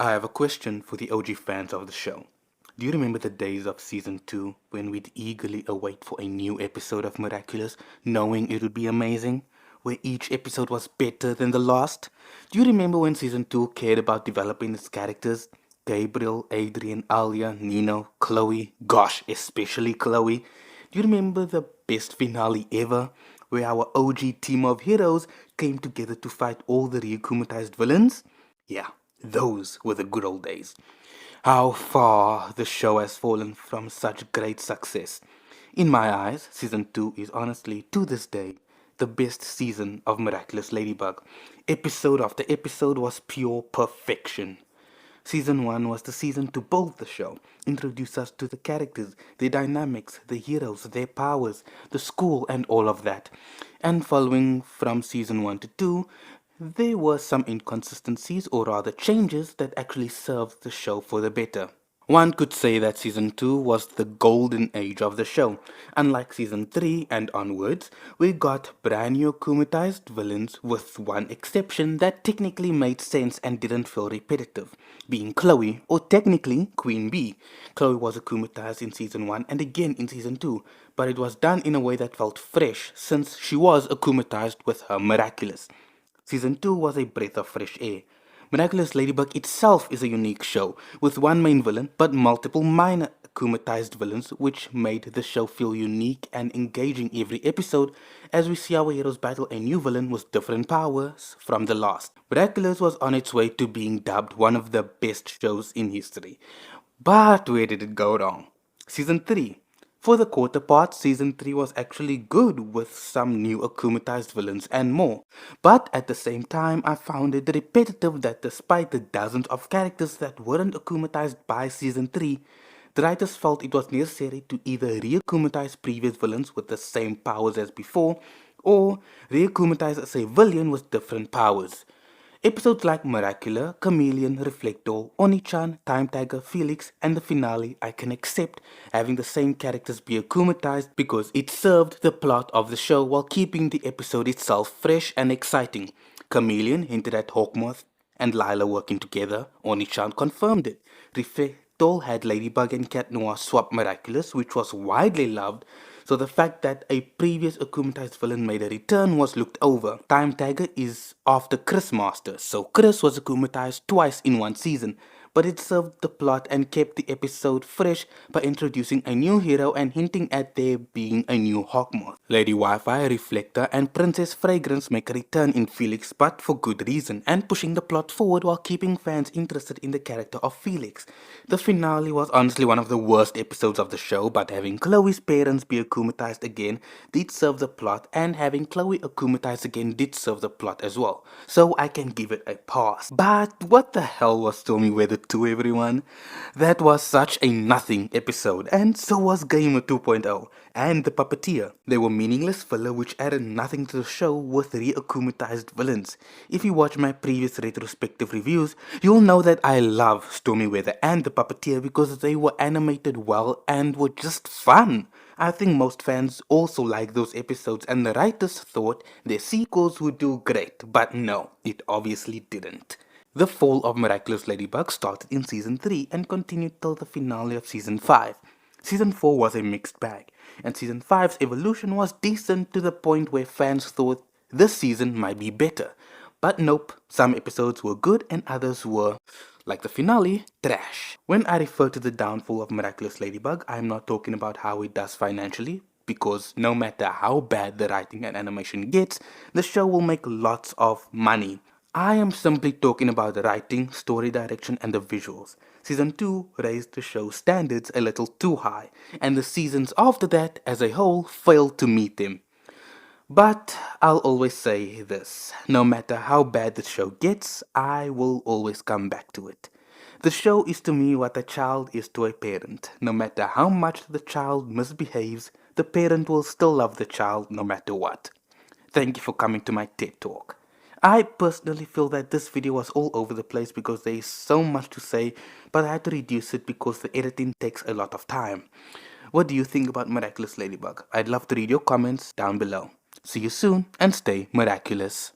I have a question for the OG fans of the show. Do you remember the days of season 2 when we'd eagerly await for a new episode of Miraculous, knowing it would be amazing? Where each episode was better than the last? Do you remember when season 2 cared about developing its characters? Gabriel, Adrian, Alia, Nino, Chloe, gosh, especially Chloe. Do you remember the best finale ever? Where our OG team of heroes came together to fight all the reacclimatized villains? Yeah, those were the good old days. How far the show has fallen from such great success. In my eyes, season 2 is honestly, to this day, the best season of Miraculous Ladybug. Episode after episode was pure perfection. Season 1 was the season to build the show, introduce us to the characters, their dynamics, the heroes, their powers, the school, and all of that. And following from season 1 to 2, there were some inconsistencies or rather changes that actually served the show for the better. One could say that season 2 was the golden age of the show. Unlike season 3 and onwards, we got brand new akumatized villains with one exception that technically made sense and didn't feel repetitive, being Chloe, or technically Queen Bee. Chloe was akumatized in season 1 and again in season 2, but it was done in a way that felt fresh since she was akumatized with her Miraculous. Season 2 was a breath of fresh air. Miraculous Ladybug itself is a unique show, with one main villain but multiple minor akumatized villains, which made the show feel unique and engaging every episode as we see our heroes battle a new villain with different powers from the last. Miraculous was on its way to being dubbed one of the best shows in history. But where did it go wrong? Season 3. For the quarter part, Season 3 was actually good with some new akumatized villains and more. But at the same time, I found it repetitive that despite the dozens of characters that weren't akumatized by Season 3, the writers felt it was necessary to either re-akumatize previous villains with the same powers as before, or re-akumatize a civilian with different powers. Episodes like Miraculous, Chameleon, Reflector, Oni-chan, Time Tiger, Felix, and the finale I can accept having the same characters be akumatized because it served the plot of the show while keeping the episode itself fresh and exciting. Chameleon hinted at Hawkmoth and Lila working together. Oni-chan confirmed it. Reflector had Ladybug and Cat Noir swap Miraculous, which was widely loved, so the fact that a previous akumatized villain made a return was looked over. Time Tiger is after Chris Master, so Chris was akumatized twice in one season, but it served the plot and kept the episode fresh by introducing a new hero and hinting at there being a new Hawkmoth. Lady Wi-Fi, Reflector, and Princess Fragrance make a return in Felix, but for good reason, and pushing the plot forward while keeping fans interested in the character of Felix. The finale was honestly one of the worst episodes of the show, but having Chloe's parents be akumatized again did serve the plot, and having Chloe akumatized again did serve the plot as well. So I can give it a pass. But what the hell was Stormy Weather 2, everyone? That was such a nothing episode, and so was Gamer 2.0 and The Puppeteer. They were meaningless filler which added nothing to the show with re-akumatized villains. If you watch my previous retrospective reviews, you'll know that I love Stormy Weather and The Puppeteer because they were animated well and were just fun. I think most fans also like those episodes and the writers thought their sequels would do great, but no, it obviously didn't. The fall of Miraculous Ladybug started in Season 3 and continued till the finale of Season 5. Season 4 was a mixed bag, and Season 5's evolution was decent to the point where fans thought this season might be better. But nope, some episodes were good and others were, like the finale, trash. When I refer to the downfall of Miraculous Ladybug, I'm not talking about how it does financially, because no matter how bad the writing and animation gets, the show will make lots of money. I am simply talking about the writing, story direction, and the visuals. Season 2 raised the show's standards a little too high, and the seasons after that, as a whole, failed to meet them. But I'll always say this, no matter how bad the show gets, I will always come back to it. The show is to me what a child is to a parent. No matter how much the child misbehaves, the parent will still love the child no matter what. Thank you for coming to my TED Talk. I personally feel that this video was all over the place because there is so much to say, but I had to reduce it because the editing takes a lot of time. What do you think about Miraculous Ladybug? I'd love to read your comments down below. See you soon and stay miraculous.